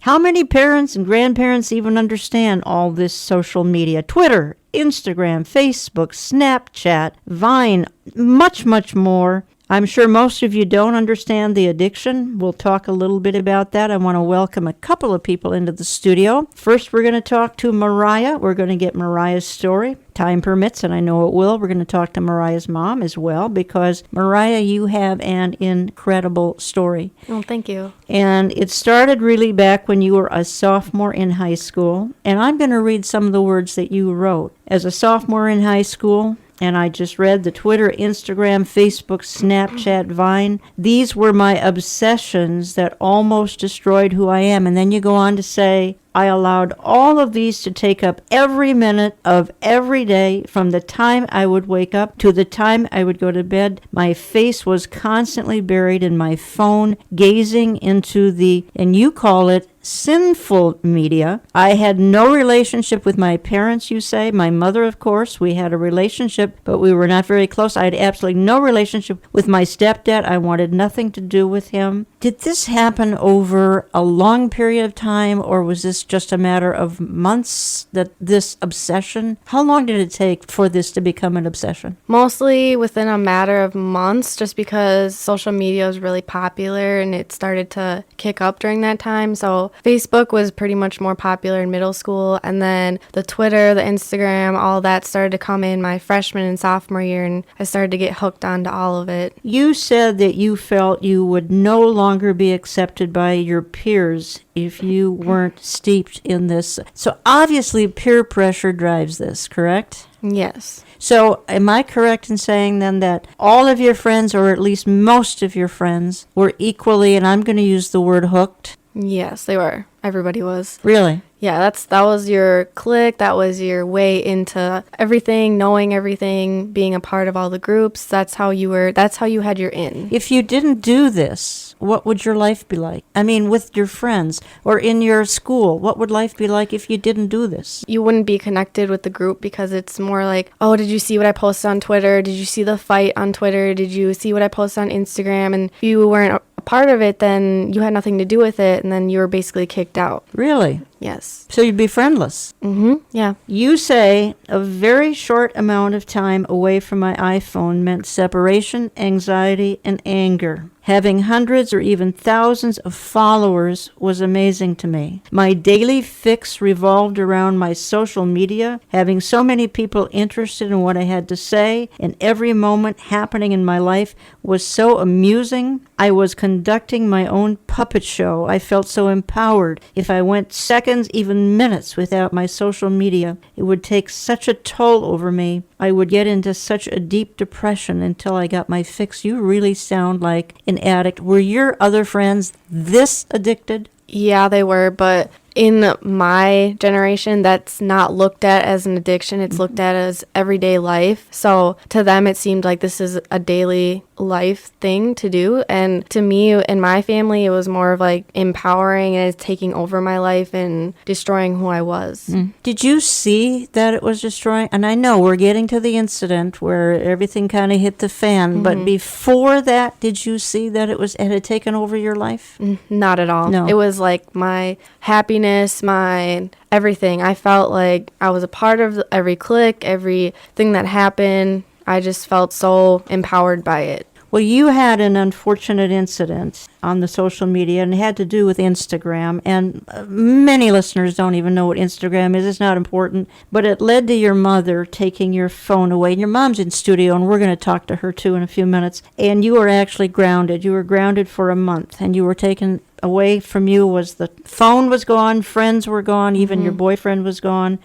How many parents and grandparents even understand all this social media? Twitter, Instagram, Facebook, Snapchat, Vine, much, much more. I'm sure most of you don't understand the addiction. We'll talk a little bit about that. I want to welcome a couple of people into the studio. First, we're going to talk to Mariah. We're going to get Mariah's story. Time permits, and I know it will. We're going to talk to Mariah's mom as well, because Mariah, you have an incredible story. Oh, thank you. And it started really back when you were a sophomore in high school. And I'm going to read some of the words that you wrote. As a sophomore in high school, and I just read the Twitter, Instagram, Facebook, Snapchat, Vine. These were my obsessions that almost destroyed who I am. And then you go on to say, I allowed all of these to take up every minute of every day from the time I would wake up to the time I would go to bed. My face was constantly buried in my phone, gazing into the, and you call it, sinful media. I had no relationship with my parents, you say. My mother, of course, we had a relationship, but we were not very close. I had absolutely no relationship with my stepdad. I wanted nothing to do with him. Did this happen over a long period of time, or was this just a matter of months, that this obsession? How long did it take for this to become an obsession? Mostly within a matter of months, just because social media was really popular and it started to kick up during that time. So Facebook was pretty much more popular in middle school, and then the Twitter, the Instagram, all that started to come in my freshman and sophomore year, and I started to get hooked onto all of it. You said that you felt you would no longer be accepted by your peers if you weren't steeped in this. So obviously peer pressure drives this, correct? Yes. So am I correct in saying then that all of your friends, or at least most of your friends, were equally, and I'm going to use the word hooked? Yes, they were. Everybody was. Really? Yeah, that was your clique. That was your way into everything, knowing everything, being a part of all the groups. That's how you had your in. If you didn't do this, what would your life be like? I mean, with your friends or in your school, what would life be like if you didn't do this? You wouldn't be connected with the group, because it's more like, oh, did you see what I posted on Twitter? Did you see the fight on Twitter? Did you see what I posted on Instagram? And if you weren't a part of it, then you had nothing to do with it, and then you were basically kicked out. Really? Yes. So you'd be friendless? Mm-hmm. Yeah. You say a very short amount of time away from my iPhone meant separation, anxiety, and anger. Having hundreds or even thousands of followers was amazing to me. My daily fix revolved around my social media, having so many people interested in what I had to say, and every moment happening in my life was so amusing. I was conducting my own puppet show. I felt so empowered. If I went seconds, even minutes without my social media, it would take such a toll over me. I would get into such a deep depression until I got my fix. You really sound like an addict. Were your other friends this addicted? Yeah, they were, but in my generation, that's not looked at as an addiction. It's looked at as everyday life. So to them, it seemed like this is a daily life thing to do. And to me and my family, it was more of like empowering, and it's taking over my life and destroying who I was. Did you see that it was destroying? And I know we're getting to the incident where everything kind of hit the fan, but before that, did you see that it had taken over your life? Not at all. No. It was like my happiness, my everything. I felt like I was a part of every clique, everything that happened. I just felt so empowered by it. Well, you had an unfortunate incident on the social media, and it had to do with Instagram. And many listeners don't even know what Instagram is. It's not important. But it led to your mother taking your phone away. And your mom's in studio, and we're going to talk to her, too, in a few minutes. And you were actually grounded. You were grounded for a month, and you were taken away from you. Was the phone was gone, friends were gone, even your boyfriend was gone.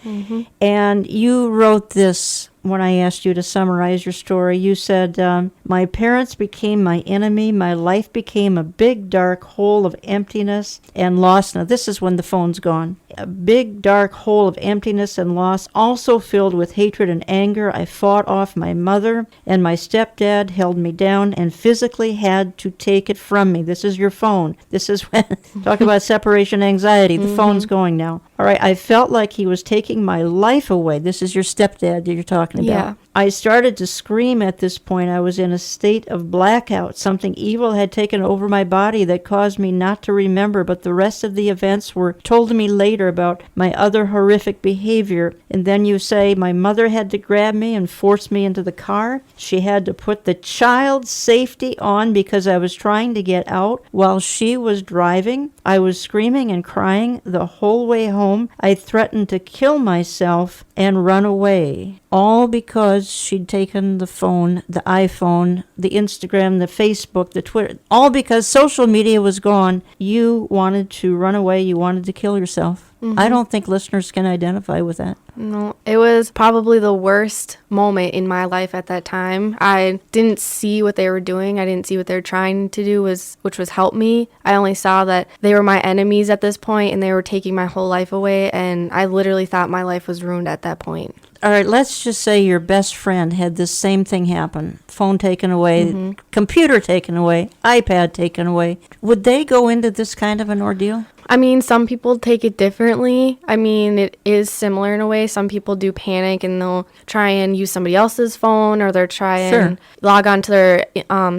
And you wrote this when I asked you to summarize your story. You said, my parents became my enemy. My life became a big, dark hole of emptiness and loss. Now, this is when the phone's gone. A big, dark hole of emptiness and loss, also filled with hatred and anger. I fought off my mother, and my stepdad held me down and physically had to take it from me. This is your phone. This is when, talk about separation anxiety. The phone's going now. All right, I felt like he was taking my life away. This is your stepdad that you're talking about. Yeah. I started to scream at this point. I was in a state of blackout. Something evil had taken over my body that caused me not to remember, but the rest of the events were told to me later about my other horrific behavior. And then you say, my mother had to grab me and force me into the car. She had to put the child's safety on because I was trying to get out while she was driving. I was screaming and crying the whole way home. I threatened to kill myself and run away, all because she'd taken the phone, the iPhone, the Instagram, the Facebook, the Twitter, all because social media was gone. You wanted to run away. You wanted to kill yourself. I don't think listeners can identify with that. No, it was probably the worst moment in my life at that time. I didn't see what they were doing. I didn't see what they were trying to do, which was help me. I only saw that they were my enemies at this point and they were taking my whole life away. And I literally thought my life was ruined at that point. All right, let's just say your best friend had this same thing happen. Phone taken away, computer taken away, iPad taken away. Would they go into this kind of an ordeal? I mean, some people take it differently. I mean, it is similar in a way. Some people do panic and they'll try and use somebody else's phone, or they'll try and log onto their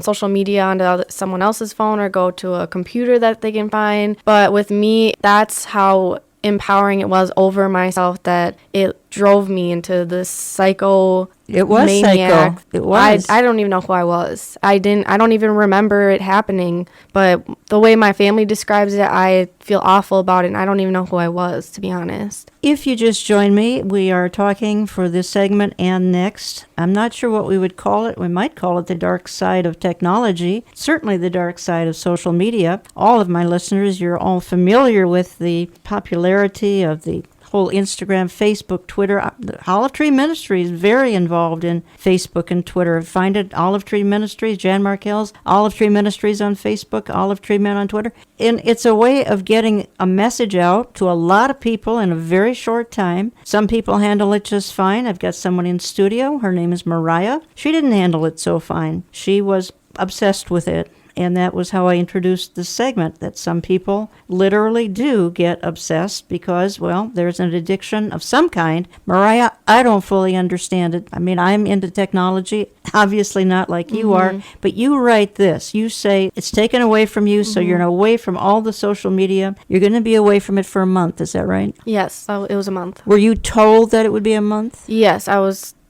social media onto someone else's phone, or go to a computer that they can find. But with me, that's how empowering it was over myself, that it drove me into this psycho It was maniac. psycho. It was. I don't even know who I was. I don't even remember it happening, but the way my family describes it, I feel awful about it, and I don't even know who I was, to be honest. If you just joined me, we are talking for this segment and next. I'm not sure what we would call it. We might call it the dark side of technology, certainly the dark side of social media. All of my listeners, you're all familiar with the popularity of the whole Instagram, Facebook, Twitter. Olive Tree Ministries is very involved in Facebook and Twitter. Find it, Olive Tree Ministries, Jan Markell's Olive Tree Ministries on Facebook, Olive Tree Men on Twitter. And it's a way of getting a message out to a lot of people in a very short time. Some people handle it just fine. I've got someone in studio. Her name is Mariah. She didn't handle it so fine. She was obsessed with it. And that was how I introduced this segment, that some people literally do get obsessed because, well, there's an addiction of some kind. Mariah, I don't fully understand it. I mean, I'm into technology, obviously not like you are, but you write this. You say it's taken away from you, so you're away from all the social media. You're going to be away from it for a month. Is that right? Yes, so it was a month. Were you told that it would be a month? Yes,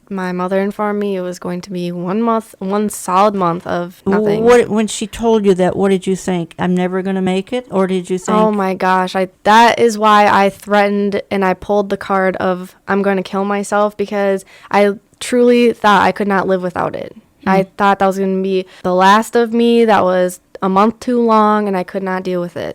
my mother informed me it was going to be 1 month, one solid month of nothing. When she told you that, what did you think? I'm never going to make it? Or did you think? Oh my gosh, that is why I threatened and I pulled the card of I'm going to kill myself, because I truly thought I could not live without it. I thought that was going to be the last of me. That was a month too long and I could not deal with it.